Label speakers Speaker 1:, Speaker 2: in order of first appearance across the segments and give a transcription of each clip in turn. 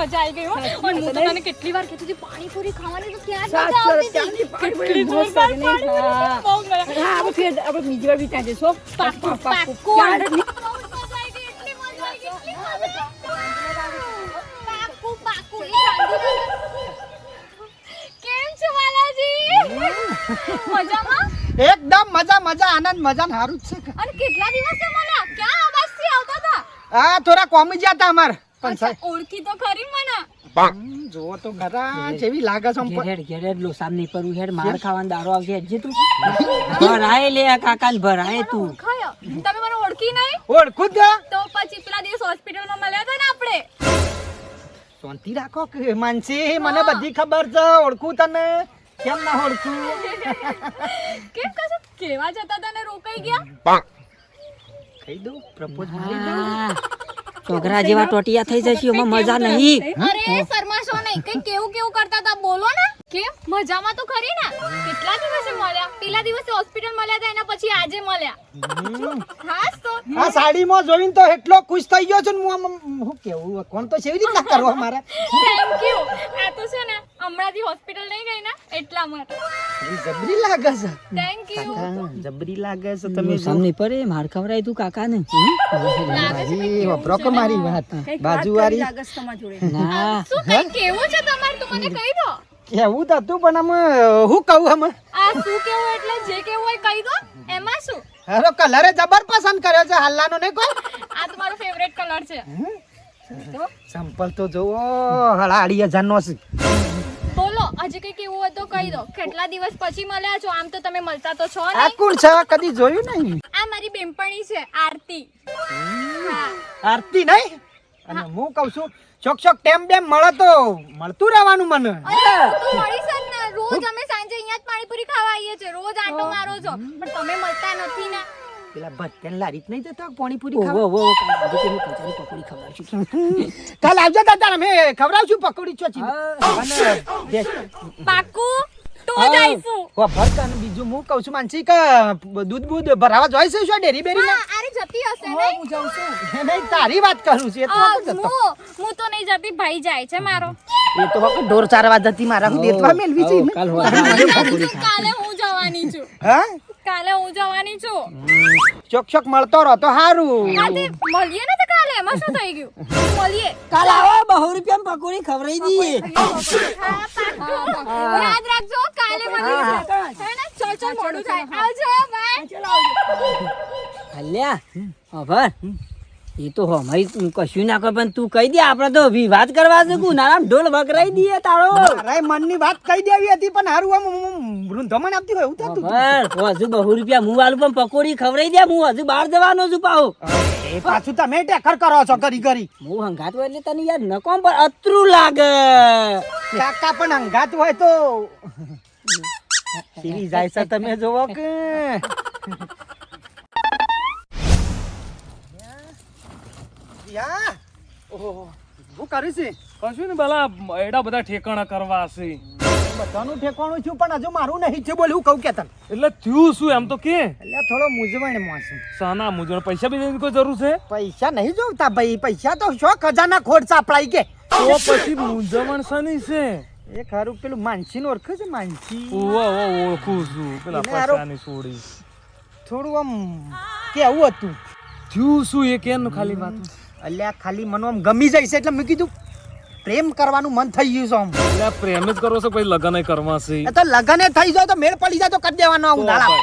Speaker 1: મજા આવી ગઈ હો. અને હું તો તને કેટલી વાર કીધું હતી પાણીપુરી ખાવાની તો ક્યાં જ મજા આવતી હતી. કેટલી જોરદાર પાણીપુરી. બહુ મજા.
Speaker 2: હા આપણે ફેર આપણે બીજી વાર બી ત્યાં જઈશું.
Speaker 1: પાક્કું. બહુ મજા આવી ગઈ, એટલી મજા આવી ગઈ, એટલી મજા. પાક્કું. કેમ છો વાલાજી? મજામાં?
Speaker 3: એકદમ મજા આનંદ મજા ને હારું જ છે.
Speaker 1: અને કેટલા દિવસે મળ્યા? ક્યાં અવાજથી આવતા હતા?
Speaker 3: હા થોડા કોમી ગયા હતા અમાર પણ
Speaker 1: અચ્છા, ઓળખી તો ખરી મને.
Speaker 3: જો તો ઘરા જેવી લાગે છે
Speaker 2: ઘેર લો સામની પરુ હેડ માર ખાવાનો દારો આવશે જે તું ભરાય લે કાકા ને ભરાય તું
Speaker 1: ઓળખાયો? તમે મને ઓળખી નહીં?
Speaker 3: ઓળખું જ
Speaker 1: તો પછી પેલા દિવસ હોસ્પિટલમાં મળ્યા હતા ને આપણે.
Speaker 3: શાંતિ રાખો કે માનસી મને બધી ખબર છે. ઓળખું તને કેમ ના ઓળખું?
Speaker 1: કેમ કશું કેવા જતા હતા ને રોકાઈ ગયા?
Speaker 3: કહી દઉં પ્રપોઝ મારી દઉં.
Speaker 2: છોકરા જેવા ટોટિયા થઈ જશે એમાં મજા નહીં.
Speaker 1: અરે શર્માશો નહીં, કઈ કેવું કરતા હતા બોલો ને. કેમ મજામાં તો ખરી ને? કેટલા દિવસે મળ્યા? પેલા દિવસે હોસ્પિટલ મળ્યા હતા એના પછી આજે મળ્યા. હાસ તો
Speaker 3: આ સાડીમાં જોઈને તો એટલો ખુશ થઈ ગયો છું ને હું કેવું કોણ તો કેવી રીતના કરવા મારે.
Speaker 1: Thank you. આ તો છે ને હમણાંથી હોસ્પિટલ નહીં ગઈ ને એટલા માટે.
Speaker 3: જબરી લાગે છે.
Speaker 1: Thank you.
Speaker 3: જબરી લાગે છે. તમે
Speaker 2: સામની પર માર ખવરાય તું કાકા ને
Speaker 3: વપરો કે મારી વાત બાજુવાળી
Speaker 2: ના
Speaker 1: શું કઈ કેવું છે તમારે? તું મને કહી દો.
Speaker 3: કેવું તો હતું પણ આમ હું કહું આમ
Speaker 1: આ શું કેવું એટલે જે કેવું હોય કહી દો. એમાં શું?
Speaker 3: હારો કલરે જબર પસંદ કર્યો છે હાલનો ને કોઈ.
Speaker 1: આ તમારો ફેવરેટ કલર છે.
Speaker 3: સંપલ તો જોવો 8,500 નો છે.
Speaker 1: બોલો હજી કઈ કેવું હોય તો કહી દો. કેટલા દિવસ પછી મળ્યા છો? આમ તો તમે મળતા તો છો
Speaker 3: આ
Speaker 1: નહીં.
Speaker 3: કોણ છે? કદી જોયું નહીં.
Speaker 1: આ મારી બેનપણી છે આરતી. હા.
Speaker 3: આરતી નહીં અને હું કહું છું ચોક ટેમ મળે તો મળતું રહેવાનું મને.
Speaker 1: અરે તો મળી સર ને. રોજ અમે સાંજે અહીંયા જ પાણીપુરી ખાવા આવીએ છીએ. રોજ આંટો મારો છો પણ તમે મળતા નથી ને.
Speaker 3: પેલા ભત્યાન લારી નહીં જતો પાણીપુરી
Speaker 2: ઓ
Speaker 3: ખાવા.
Speaker 2: વો પકોડી ખવડાવશું
Speaker 3: કાલ આવજો દાદા અમે ખવડાવશું પકોડી ચોચી.
Speaker 1: પાકું તો જઈશું.
Speaker 3: ભરતા બીજું હું કહું છું માનસી કે દૂધ ભરાવા જોઈ છે શું ડેરી બેરી
Speaker 1: હા આરે જતી હશે નહીં?
Speaker 3: હું જાઉં છું. નહીં તારી વાત કરું છું. એ તો હું જતો.
Speaker 1: હું તો નહીં જતી. ભાઈ જાય છે મારો.
Speaker 3: એ તો વખત ઢોર ચારવા જતી મારા હું દેતવા મેલવી છે ને.
Speaker 2: કાલ
Speaker 1: કાલે હું જવાની છું.
Speaker 3: હા
Speaker 1: કાલે હું જવાની છું.
Speaker 3: ચોક મળતો રહો તો સારું.
Speaker 1: આજે મળીએ ને તો કાલે. એમાં શું થઈ ગયું? મળીએ.
Speaker 2: કાલ આવો 200 રૂપિયા પકોડી ખવડાવી દઈએ.
Speaker 1: હા, પાક્કું. યાદ રાખજો કાલે મળીશું. હે ને? ચલ મોડું થાય. આવજો બાય.
Speaker 2: અલ્યા ખબર એ તો અમારી કશું ના કર પણ તું કહી દે આપણે તો વિવાદ કરવા છે ગુનારામ ઢોલ વગરાઈ દઈએ તારો.
Speaker 3: અરે મનની વાત કહી દેવી હતી પણ હારું આમ વૃંધમણ આપતી હોય એવું થતું.
Speaker 2: હજુ 200 રૂપિયા હું વાલું પણ પકોડી ખવડાવી દે. હું હજુ બહાર જવાનો છું પાહો.
Speaker 3: એ પાછું તમે ટેકર કરો છો કરી
Speaker 2: હું હંગાત હોય એટલે તને યાર નકોમ પર અતરું લાગે.
Speaker 3: કાકા પણ અંગાત હોય તો કેવી જાય છે તમે જોવો કે યા ઓહો હું કરી છે
Speaker 4: કશું ને પેલા એડા બધા ઠેકાણા કરવા હશે.
Speaker 3: બધાનું ઠેકાણું છું પણ હજુ મારું નહીં છે બોલ હું કહું કે તને
Speaker 4: એટલે થયું શું એમ તો કે
Speaker 3: એટલે થોડો મૂંઝવણમાં છું.
Speaker 4: સાના મુજબ પૈસા બી કોઈ જરૂર છે
Speaker 3: પૈસા નહીં જોતા ભાઈ. પૈસા તો શો ખજાના ખોટ સાપડાઈ કે
Speaker 4: તો પછી મૂંઝવણ શાની છે?
Speaker 3: એ ખરું પેલું માનસી ઓળખે છે માનસી
Speaker 4: ઓળખું છું પેલા
Speaker 3: એને હારું-
Speaker 4: પૈસાની છોડી.
Speaker 3: થોડું આમ કેવું હતું
Speaker 4: થયું શું એ કેમ ખાલી વાત?
Speaker 3: અલ્યા ખાલી મને આમ ગમી જાય છે એટલે મેં કીધું પ્રેમ કરવાનું મન થઈ ગયું છે આમ.
Speaker 4: એટલે પ્રેમ જ કરો છો પછી લગન કરવા છે?
Speaker 3: એ તો લગને થઈ જાય તો મેળ પડી જાય તો કરી દેવાનો આવું દાડા.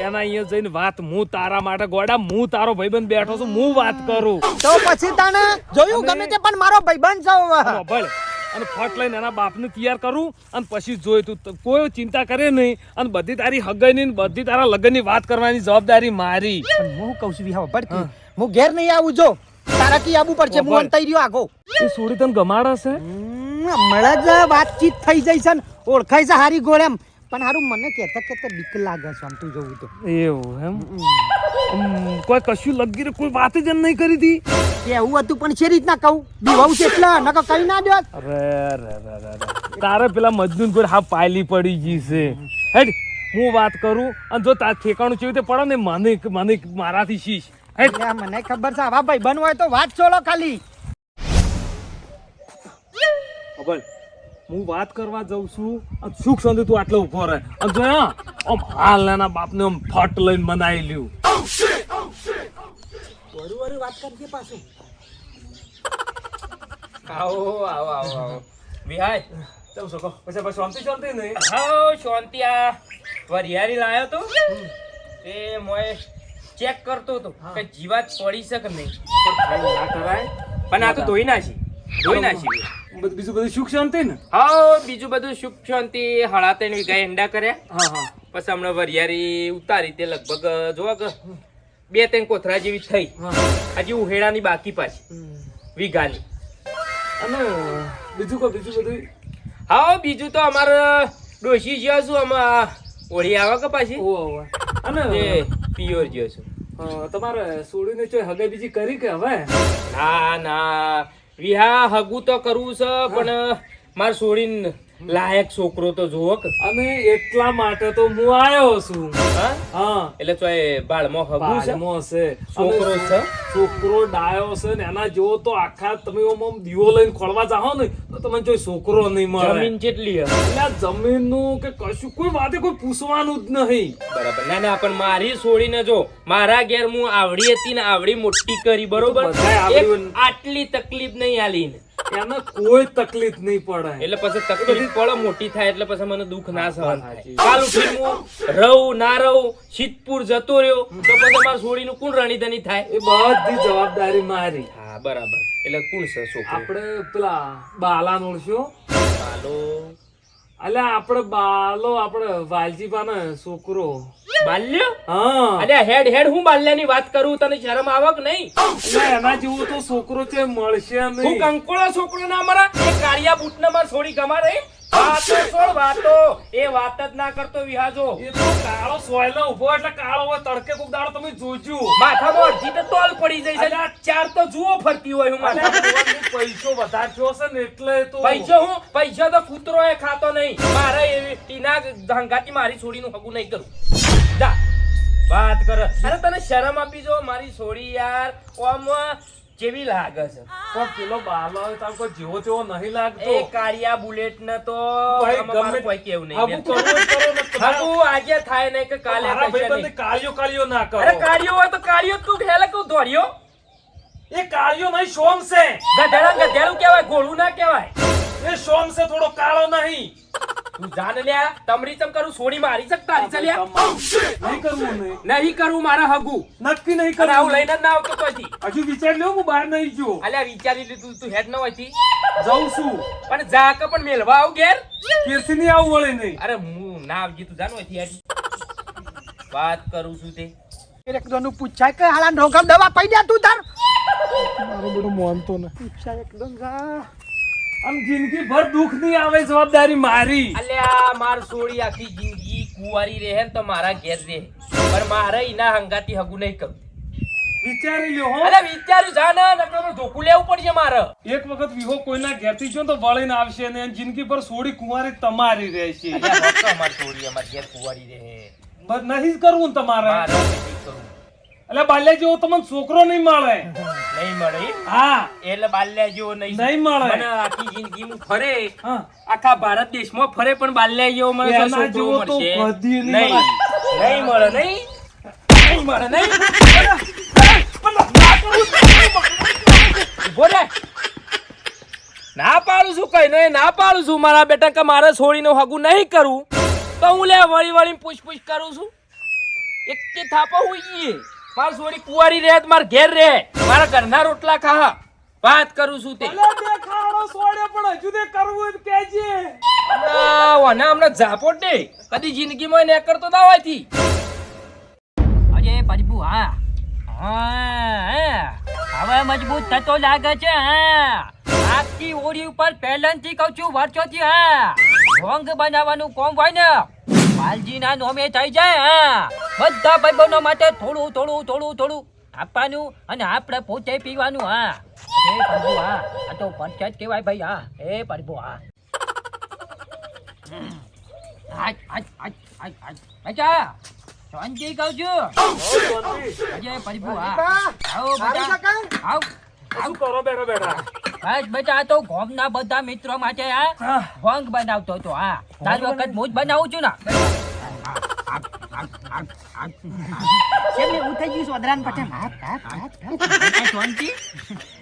Speaker 4: એના અહીંયા જઈને વાત હું તારા માટે ગોડા હું તારો ભાઈબંધ બેઠો છું હું વાત કરું
Speaker 3: તો પછી તને જોયું ગમે તે પણ મારો ભાઈબંધ છે હવે.
Speaker 4: ભલે અને ફટ લઈને એના બાપને તૈયાર કરું અને પછી જોઈ તું કોઈ ચિંતા કરે નહીં અને બધી તારી હગાઈની બધી તારા લગ્નની વાત કરવાની જવાબદારી મારી.
Speaker 3: પણ હું કહું છું વિહાવ ભડકી હું ઘેર નહીં આવું જો તારા કી આવવું પડશે. હું અંતઈ રહ્યો આગો
Speaker 4: એ છોડી તને ગમાડશે
Speaker 3: હમણાં જ વાતચીત થઈ જાય છે ને ઓળખાય છે હારી ગોળેમ પણ હારું મને કહેતા બીક લાગે છે આમ તું જોવું તો.
Speaker 4: એવું એમ કોઈ કશું લગી કોઈ વાત જ નહીં કરી હતી
Speaker 3: કેવું હતું પણ છે રીતના કહું બીવાવ છે એટલે નકર કઈ ના દે.
Speaker 4: અરે તારે પેલા મજનૂન કોઈ હા પાયલી પડી ગઈ છે. હેડ હું વાત કરું અને જો તાર ઠેકાણું કેવી રીતે પડે ને મને મારાથી શીશ. હેડ
Speaker 3: મને ખબર છે આવા ભાઈ બન હોય તો વાત છોડો ખાલી.
Speaker 4: ખબર હું વાત કરવા જાઉં છું અને સુખ શાંતિ તું આટલો ઉભો રહે અને જો હા આમ હાલ એના બાપને આમ ફટ લઈને બનાવી લ્યું.
Speaker 3: વરું વાત કરજે પાછું.
Speaker 5: આવો આવો આવો આવો વિહાય
Speaker 4: ચાલ શકો પછી બસ શાંતિ શાંતિ નહીં.
Speaker 5: આવો શાંતિ આ વરિયાળી લાયો તો તે મોય ચેક કરતો તો કે જીવાત પડી શકે નહીં
Speaker 4: ના કરાય.
Speaker 5: પણ આ તો ધોઈ નાખી
Speaker 4: બીજું બધું સુખ શાંતિ ને.
Speaker 5: હા બીજું બધું સુખ શાંતિ 3.5 વીઘા એંડા કર્યા
Speaker 4: હા હા
Speaker 5: પછી હમણાં વરિયાળી ઉતારી તે લગભગ જોવા કે 2-3 કોથરા જેવી થઈ હજી ઉહેડાની બાકી પાછી વીઘાની.
Speaker 4: અને બીજું કો બીજું બધું.
Speaker 5: હા બીજું તો અમારે ડોશી જ્યો છું આમાં ઓળી આવે કે પાછી
Speaker 4: ઓહો. અને
Speaker 5: તે પિયોર જ્યો છું.
Speaker 4: તમારે સોડીને ચોય હગાઈ બીજી કરી કે હવે?
Speaker 5: ના ના વિહા હગું તો કરવું છે પણ માર છોડીને લાયક છોકરો તો જોવો કે.
Speaker 4: અને એટલા માટે તો હું આવ્યો છું.
Speaker 5: હા
Speaker 4: હા
Speaker 5: એટલે ચોય બાળમાં હગું છે
Speaker 4: બાળમાં છે
Speaker 5: છોકરો
Speaker 4: અને
Speaker 5: છે
Speaker 4: છોકરો ડાયો છે ને એના જેવો તો આખા તમે આમ દીવો લઈને ખોળવા જાઓ ને તો તમને કોઈ છોકરો નહીં મળે.
Speaker 5: જમીન કેટલી હે?
Speaker 4: એટલે આ જમીનનું કે કશું કોઈ વાતે કોઈ પૂછવાનું જ નહીં.
Speaker 5: બરાબર ના ના પણ મારી છોડીને જો મારા ઘેર હું આવડી હતી ને આવડી મોટી કરી બરોબર
Speaker 4: બધાય આવડી
Speaker 5: એક આટલી તકલીફ નહીં આલી ને
Speaker 4: એને કોઈ તકલીફ નહીં પડે.
Speaker 5: એટલે પછી તકલીફ પડે મોટી થાય એટલે પછી મને દુઃખ ના સહન થાય. કાલ ઉઠીને હું રહું ના રહું સિદ્ધપુર જતો રહ્યો તો પછી મારા છોડીનું કોણ રણીધણી થાય?
Speaker 4: એ બધી જવાબદારી મારી.
Speaker 5: હા બરાબર એટલે કોણ છે છોકરો?
Speaker 4: આપણે પેલા બાલા ઓળખ્યો?
Speaker 5: બાલો
Speaker 4: અલ્યા આપણે બાલો આપણે વાલજીબાનો છોકરો.
Speaker 5: બાલ્યો?
Speaker 4: હા
Speaker 5: અલ્યા હેડ હેડ હું બાલ્યાની વાત કરું તને શરમ આવે કે નહીં?
Speaker 4: એટલે એના જેવો તો છોકરો છે મળશે
Speaker 5: હું
Speaker 4: નહીં.
Speaker 5: કંકોળો છોકરો ના મારા એ કાળિયા બૂટને માર છોડી ગમા રહી વાતો છોડ વાતો એ વાત જ ના કરતો વિહાજો.
Speaker 4: એ તો કાળો સોયલો ઉભો એટલે કાળો હોય તડકે કોક દાડો તમે જોજો.
Speaker 5: માથામાં અડધી તો તોલ પડી જાય છે
Speaker 4: અલ્યા,
Speaker 5: ચાર તો જુઓ ફરતી હોય હું
Speaker 4: અલ્યા,
Speaker 5: માથા
Speaker 4: ભગવાનનો પૈસો વધારજો છે ને એટલે તો
Speaker 5: પૈસા તો કૂતરો એ ખાતો નહીં મારે એવી ટીના ધંગાતી મારી છોડીનું હગું નહીં કરું. જા વાત કર. અરે તને શરમ આપી જો મારી છોડી યાર ઓમ જેવી લાગે છે.
Speaker 4: પણ પેલો બાલો હોય તો કોઈ જેવો તેવો નહીં લાગતો.
Speaker 5: એ કાળિયા બુલેટ ને તો
Speaker 4: ભાઈ,
Speaker 5: આમાં મારે
Speaker 4: ગમે
Speaker 5: કોઈ કેવું નહીં.
Speaker 4: આવું કરવું જ કરો ને તો
Speaker 5: હગું આજે થાય નહીં કે કાલે
Speaker 4: મારા
Speaker 5: થશે
Speaker 4: ભાઈબંધને
Speaker 5: નહીં.
Speaker 4: કાળિયો ના કરો.
Speaker 5: અરે કાળિયો હોય તો કાળિયો તું હેલે તું દોડ્યો
Speaker 4: એ કાળિયો નહીં શોમ છે.
Speaker 5: ગધેડું કહેવાય ગોળું ના કહેવાય.
Speaker 4: એ શોમ છે થોડો કાળો નહીં.
Speaker 5: તું જાન લ્યા તમરી ચમ કરું છોડી મારી શકતા ચાલ્યા
Speaker 4: નહીં કરવું નહીં.
Speaker 5: નહીં કરું મારા હગું
Speaker 4: નક્કી નહીં
Speaker 5: અને આવું
Speaker 4: કરવું.
Speaker 5: લઈને જ ના આવતો પછી.
Speaker 4: હજુ વિચાર લ્યો હું બહાર નહીં ગયો.
Speaker 5: અલ્યા વિચારી લીધું તું હેડ ન હોયથી
Speaker 4: જાઉં છું.
Speaker 5: પણ જા કે પણ મેલવા આવ ઘેર.
Speaker 4: કેરથી નહીં આવું વળે નહીં.
Speaker 5: અરે હું ના આવજી તું જાન હોયથી હેડ વાત કરું છું તે
Speaker 3: એકદમ પૂછાય કે હાલા ઢોકર દવા પડી જા તું તાર.
Speaker 4: મારું બધું માનતો ને.
Speaker 3: પૂછાય એકદમ જા.
Speaker 4: આમ જિંદગી ભર દુઃખ નહીં આવે જવાબદારી મારી.
Speaker 5: અલ્યા માર છોડી આખી જિંદગી કુંવારી રહે ને તો મારા ઘેર રહે પણ મારે એના હંગાતી હગું નહીં કરું.
Speaker 4: વિચારી લ્યો હો.
Speaker 5: અરે વિચાર્યું જા ને નકર ધોકું લેવું પડશે મારે.
Speaker 4: એક વખત વિહો કોઈના ઘેરથી જો તો વળીને આવશે ને એની જિંદગી ભર સોડી કુંવારી તમારી રહેશે.
Speaker 5: અલ્યા હોત તો અમાર છોડી અમાર ઘેર કુંવારી રહે
Speaker 4: બસ નહીં જ કરવું ને તમારે.
Speaker 5: મારે નથી કરવું.
Speaker 4: એટલે બાલ્યા જેવો તમને છોકરો નહીં મળે.
Speaker 5: નહીં મળે એમ?
Speaker 4: હા
Speaker 5: એટલે બાલ્યા જેવો નહીં
Speaker 4: નહીં મળે.
Speaker 5: મને આખી જિંદગી હું ફરે
Speaker 4: હા.
Speaker 5: આખા ભારત દેશમાં ફરે પણ બાલ્યા જેવો મને
Speaker 4: એના
Speaker 5: છોકરો
Speaker 4: જેવો તો
Speaker 5: મળશે
Speaker 4: કદી નહીં
Speaker 5: નહીં
Speaker 4: મળે.
Speaker 5: નહીં મળે નહીં મળે નહીં ઉભો રે. ના પાડું છું કઈ નહીં ના પાડું છું મારા બેટા કે મારે છોડીને હગું નહીં કરું તો હું લે વળી વળી પૂછ કરું છું. એક કે થાપા હોઈએ માર છોડી કુંવારી રહે તો માર ઘેર રહે મારા ઘરના રોટલા ખા વાત કરું છું તે.
Speaker 4: અલ્યા બે ખાડો સોડે પણ હજુ તે કરવું હોય તો કહેજે.
Speaker 5: હમણાં ઝાપોટ દે કદી જિંદગીમાં ને કરતો ના હોયથી.
Speaker 2: અરે પ્રભુ હા હા હવે મજબૂત થતો લાગે છે. હા આખી ઓરી ઉપર પહેલાંથી કહું છું વર્ષોથી. હા ઢોંગ બનાવવાનું કોમ હોય ને વાલજીના નોમે થઈ જાય. હા બધા ભાઈબંધો માટે થોડું થોડું થોડું થોડું આપવાનું અને આપણે પોતે પીવાનું. હા એ પ્રભુ હા આ તો પરચેટ કહેવાય ભાઈ. હા એ પ્રભુ હા અચ્છા શાંતિ કહું છું. અજય પ્રભુ હા આવો
Speaker 3: સારું
Speaker 2: બધા
Speaker 3: કાકા?
Speaker 2: આવ
Speaker 4: શું કરો બેઠા બેઠા?
Speaker 2: બસ બેટા આ તો ગામના બધા મિત્રો માટે આ ભંગ બનાવતો હતો. હા તાર વખત હું જ બનાવું છું ને.
Speaker 3: કેમ એવું થઈ ગયું સોદરાન પટેલ?
Speaker 2: બેટા શાંતિ.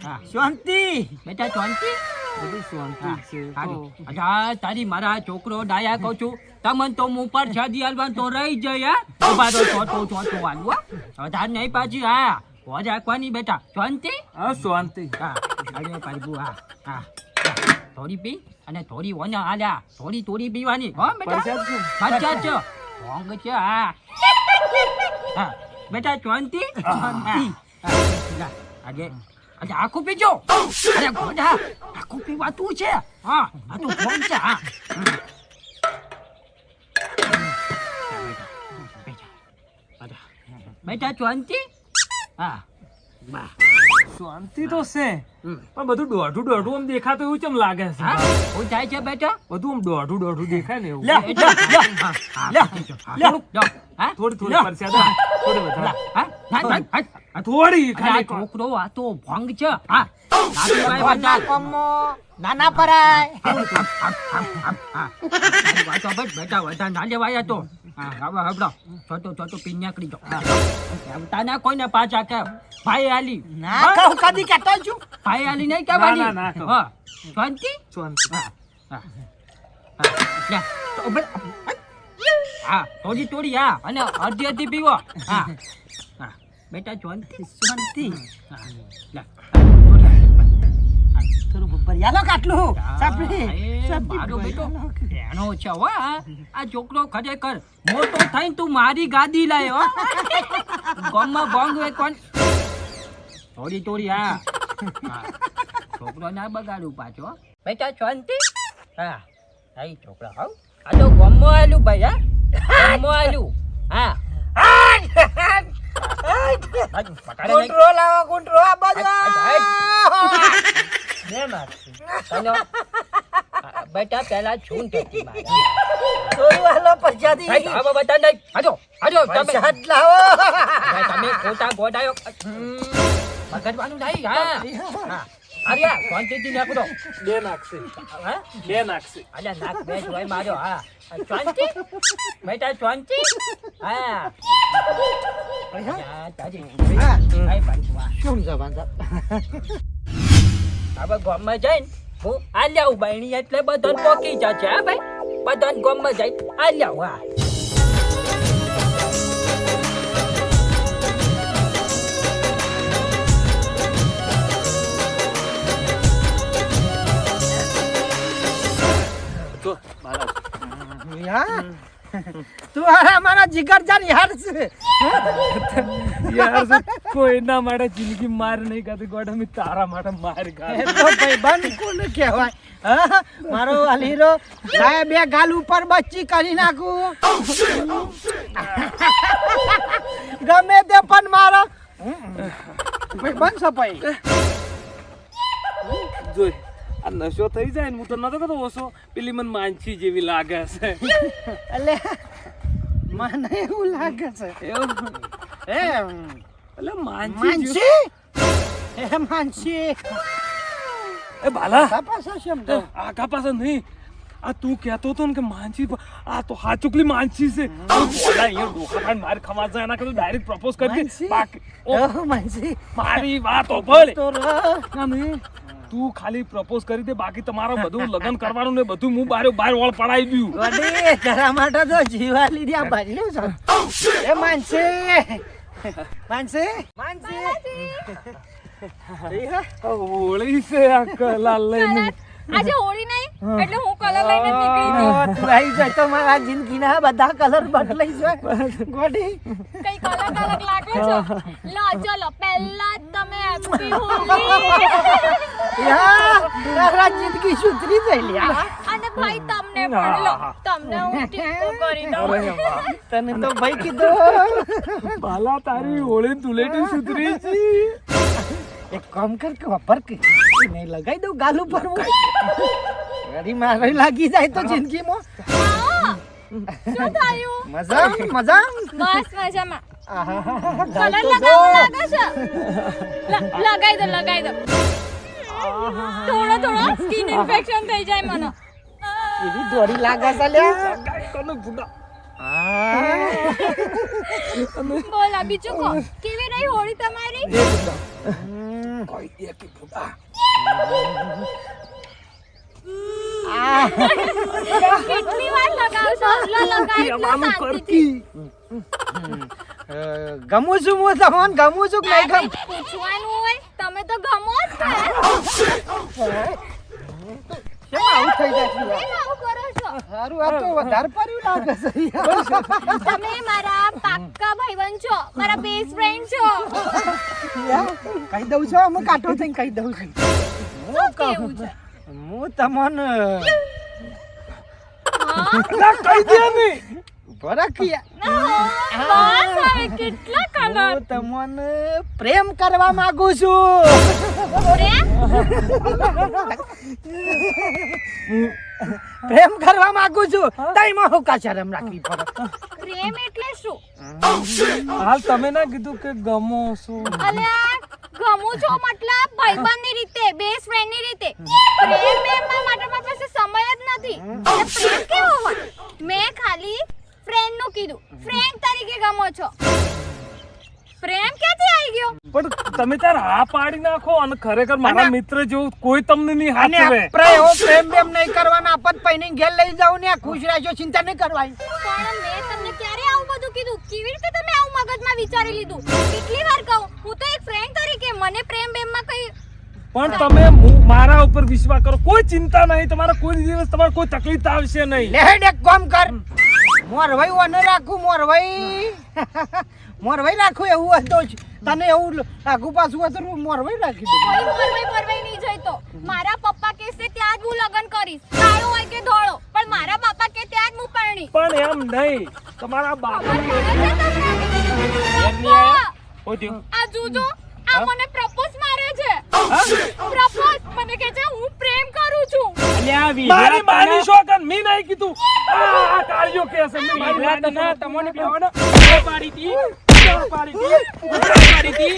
Speaker 2: હા
Speaker 3: શાંતિ.
Speaker 2: બેટા શાંતિ. અચ્છા તારી મારા છોકરો ડાયા કહું છું તમને તો હું પર શાદી હાલવાનું તો રહી જાય. હા ઉભા તો છોટો હાલવું. હવે તાર નહીં પાછી. હા હોજ રાખવાની બેટા. શાંતિ.
Speaker 4: હા શાંતિ.
Speaker 2: હા અરે પાડવું. હા હા થોડી પી અને થોડી ઓના આલ્યા. થોડી પીવાની હો બેટા. સાચા છો ભોંગ છે. હા હા બેટા શાંતિ. આજે આજે આખું પીજો. અરે ગોડા આખું પીવાતું છે. હા આ તો ભોંગ છે. હા બેટા શાંતિ. હા બા
Speaker 4: શાંતિ તો છે પણ બધું દોઢું આમ દેખાતું એવું કેમ લાગે છે?
Speaker 2: હા શું થાય છે બેટા?
Speaker 4: બધું આમ દોઢું દેખાય ને એવું. થોડી પરસ્યા થોડી વધારે. થોડી ખાલી
Speaker 2: છોકરો આ તો ભંગ છે. હા
Speaker 3: નાના પરાય.
Speaker 2: બેટા વધારે ના લેવાય તો. છોટો પીન નીકળી જાઓ. તાના કોઈને પાછા કે ભાઈ આલી
Speaker 3: ના કહું કદી કહેતો છું.
Speaker 2: ભાઈ આલી નહીં કહેવાની.
Speaker 4: ના, કહું.
Speaker 2: હા શાંતિ.
Speaker 4: શાંતિ.
Speaker 2: હા થોડી હા અને અડધી પીવો. હા હા બેટા શાંતિ.
Speaker 3: શાંતિ.
Speaker 2: હા લે.
Speaker 3: થોડું બબ્બર યાલો કાટલું. સાપડી.
Speaker 2: મારો બેટો એનો છે હો. આ છોકરો ખરેખર મોટો થઈને તું મારી ગાદી લાય હો. ગામમાં ભંગ હોય કોણ. થોડી હા છોકરો ના બગાડું પાછો. બેટા શાંતિ. હા હા છોકરા હાવ આ તો ગામમાં આવેલું ભાઈ. હા ગામમાં આવેલું. હા
Speaker 3: ગુંટરો લાવો ગુંટરો આ બાજુ.
Speaker 2: બેટા પેલા છું થતી મારે.
Speaker 3: થોડું હાલો પરસાદી.
Speaker 2: હવે બતા નહીં. હાજો તમે
Speaker 3: પરસાદ લાવો.
Speaker 2: તમે ખોટા ગોડાયો બગડવાનું નહીં. હા હા અરે શાંતિથી નાખો.
Speaker 4: બે નાખશે.
Speaker 2: હા
Speaker 4: બે નાખશે.
Speaker 2: અલ્યા નાક બે જોઈ માર્યો. હા શાંતિ બેટા શાંતિ. હા તાજી
Speaker 3: શું જવાન
Speaker 2: હવે ગામમાં જઈને હું આલ્યાઉ બહેણી એટલે બધાને પોકી જશે. હા ભાઈ બધાને ગામમાં જઈને આલ્યાઉ. હા
Speaker 4: તો મારા
Speaker 3: તું મારા જીગરજાન યાર છે.
Speaker 4: યાર કોઈ ના માટે જિંદગી માર નહીં ખાતી ગોડા મેં તારા માટે માર
Speaker 3: એ
Speaker 4: ખાધી.
Speaker 3: તો ભાઈબંધ કોને કહેવાય? હા મારો અલીરો લાય બે ગાલ ઉપર બચ્ચી કરી નાખું. ગમે તે પણ મારો ભાઈબંધ સપાઈ.
Speaker 4: જોઈ આ નશો થઈ જાય ને હું તો નતો કહેતો ઓછો પેલી મને માનસી જેવી લાગે છે.
Speaker 3: એટલે મને એવું લાગે છે.
Speaker 4: એવું એટલે માનસી
Speaker 3: માનસી એ માનસી
Speaker 4: એ બાલા
Speaker 3: પાછા છે એમ તો.
Speaker 4: આગા પાછા નહીં. આ તું કહેતો હતો ને કે માનસી આ તો હાચુકલી માનસી છે. ગોડા અહીંયા ડોકા ખાઈને માર ખવા જાય એના કરતા ડાયરેક્ટ પ્રપોઝ કરી દે.
Speaker 3: માનસી?
Speaker 4: બાકી
Speaker 3: ઓહ, માનસી
Speaker 4: મારી વાત ઓભળ.
Speaker 3: તો
Speaker 4: ના નહીં તું ખાલી પ્રપોઝ કરી દે બાકી તમારું બધું લગ્ન કરવાનું ને બધું હું બહાર વળ પડાવી દઉં.
Speaker 3: વડી તારા માટે તો જીવા લીધી આ બાજુ છે. એ માનસી માનસી માનસી
Speaker 4: હોળી છે આ કલા લઈને.
Speaker 1: આજે હોળી નહીં એટલે હું કલર લઈને નીકળી હતી.
Speaker 3: તું આવી જાય તો મારા જિંદગીના બધા કલર બદલાઈ જાય. ગોડી
Speaker 1: કઈ કલર લાગે છો. લો ચલો પહેલા તમે હેપી હોળી.
Speaker 3: યાર તારા જિંદગી સુધરી ગઈ લ્યા.
Speaker 1: અને ભાઈ તમને પણ લો તમને હું ટીકો કરી દઉં.
Speaker 3: તને તો ભાઈ કીધું.
Speaker 4: બાલા તારી હોળી ધૂળેટી સુધરી છે.
Speaker 3: એક કામ કર કે વાપર કે નહીં લગાઈ દઉં ગાલ ઉપર હું. ગાડી મારે લાગી જાય તો જિંદગીમાં
Speaker 1: હા. શું થયું?
Speaker 3: મજા મજા.
Speaker 1: બસ મજામાં.
Speaker 3: આહાહા,
Speaker 1: કલર
Speaker 3: ગાલ તો
Speaker 1: લગાવવો
Speaker 3: જો.
Speaker 1: લાગે છે. લગાઈ દો લગાઈ દો. થોડો થોડો સ્કિન ઇન્ફેક્શન થઈ જાય મને
Speaker 3: એવી દોરી લાગે છે લ્યા
Speaker 4: કને બુડા
Speaker 1: બોલા બીજું કો કેવી રહી હોળી તમારી
Speaker 5: કોઈ દે કે ફૂટા
Speaker 1: કેટલી વાર લગાવશો લગાવી શાંતિથી
Speaker 3: ગમું છું હું તમને ગમું છું કે નહીં ગમ
Speaker 1: પૂછવાનું હોય તમે તો ગમો જ છે
Speaker 3: કેમ આવું થઈ જાય છે યાર?
Speaker 1: કેમ આવું કરો છો
Speaker 3: સારું આ તો વધારે પડ્યું લાગે છે યાર.
Speaker 1: તમે મારા પાક્કા ભાઈબંધ છો મારા બેસ્ટ ફ્રેન્ડ છો
Speaker 3: કહી દઉં છું હું કાઠો થઈને કહી દઉં છું
Speaker 1: શું કેવું છે
Speaker 3: હું તમને
Speaker 1: હા
Speaker 4: કહી દે ને
Speaker 3: ભરખિયા
Speaker 1: બસ હવે કેટલા કલર
Speaker 3: હું તમને પ્રેમ કરવા માંગુ છું પ્રેમ કરવા માંગુ છું તઈમાં હું કા શરમ રાખવી પડે
Speaker 1: પ્રેમ એટલે શું
Speaker 4: હાલ તમે ના કીધું કે ગમો છો
Speaker 1: અલ્યા ગમું છો મતલબ ભાઈબંધની રીતે બેસ્ટ ફ્રેન્ડની રીતે પ્રેમ પ્રેમમાં માટે મારી પાસે સમય જ નથી એટલે પ્રેમ કેવો હોય મેં ખાલી ફ્રેન્ડ નું કીધું ફ્રેન્ડ તરીકે ગમો છો પ્રેમ ક્યાંથી આવી ગયો
Speaker 4: પણ તમે તાર હા પાડી નાખો અને ખરેખર મારા મિત્ર જેવું કોઈ તમને નહીં
Speaker 3: અને
Speaker 4: હાચવે
Speaker 3: આપણે પ્રેમ બેમ નહીં કરવાના આપત પૈને ઘેર લઈ જાવ ને ખુશ રહેજો ચિંતા નહીં કરવાની
Speaker 1: પણ મેં તમને ક્યારે આવું બધું કીધું કેવી રીતે તમે આવું મગજમાં વિચારી લીધું કેટલી વાર કહું હું તો એક ફ્રેન્ડ તરીકે મને પ્રેમ બેમમાં કઈ
Speaker 4: પણ તમે મારા ઉપર વિશ્વાસ કરો કોઈ ચિંતા નહીં તમારા કોઈ દિવસ તમારે કોઈ તકલીફ આવશે નહીં
Speaker 3: લેહેડ એક કામ કર મોરવાઈ ઓને રાખું મોરવાઈ રાખું એવું હોય તો જ. તને એવું આગુ પાછું હોય તો હું મોરવાઈ રાખી દઉં
Speaker 1: કોઈ પરવાઈ નહીં જઈતો મારા પપ્પા કહેશે ત્યાં જ હું લગ્ન કરીશ કાળો હોય કે ધોળો પણ મારા બાપા કે ત્યાં જ હું પરણીશ
Speaker 4: પણ એમ નહીં તમારા બાપા
Speaker 1: આ જોજો આ મને પ્રપોઝ મારે છે પ્રપોઝ મને કહે છે હું પ્રેમ કરું છું
Speaker 4: મારી માની શોકન મી નહીં કીધું આ કાર્યો કે છે મી
Speaker 5: તમને બેવાનો ના પાડી દી ના પાડી દી ના પાડી દી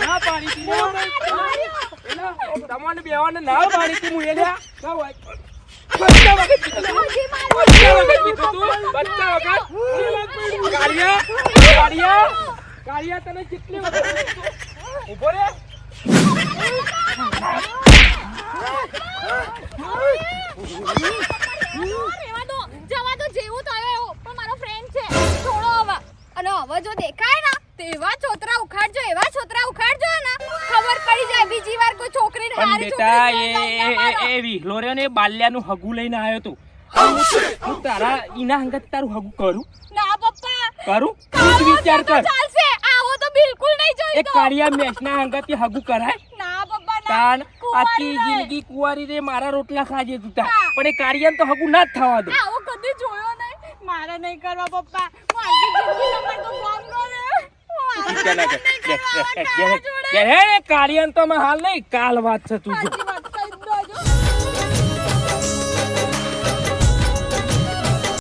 Speaker 5: ના પાડી દી તમને બેવાનો ના પાડી દી હું એલ્યા ના હોય બચ્ચા વખત કાળિયા તને કેટલી વખત ઉભો રે
Speaker 1: જવા દો જેવું થયું એવું પણ મારો ફ્રેન્ડ છે થોડો હવે અને હવે જો દેખાય ને તેવા છોતરા ઉખાડજો એવા છોતરા ઉખાડજો ને ખબર પડી જાય બીજી વાર કોઈ છોકરીને
Speaker 5: પણ
Speaker 1: હારી
Speaker 5: બેટા
Speaker 1: છોકરી
Speaker 5: એ વિહલો રે ને બાલ્યાનું હગું લઈને આવ્યો તું હું તારા ઈના હંગત તારું હગું કરું
Speaker 1: ના પપ્પા
Speaker 5: કરું તું જ વિચાર કર
Speaker 1: ચાલશે આવો તો બિલકુલ નહીં
Speaker 5: એ
Speaker 1: જોઈતો
Speaker 5: કાળિયા મેચના હંગત હગું કરાય
Speaker 1: ના પપ્પા ના
Speaker 5: તાન
Speaker 1: કુંવારી
Speaker 5: આખી
Speaker 1: રહે.
Speaker 5: જિંદગી કુંવારી રે મારા રોટલા ખાજે તું તાર પણ એ કાળિયાને તો હગું ના જ થવા દે
Speaker 1: આવો કદી જોયો નહીં મારે નહીં કરવા પપ્પા હું આખી જિંદગી તમારે તો કામ કરે
Speaker 5: કાળિયાને તો અમે હાલ નહીં કાલ વાત છે તું જો.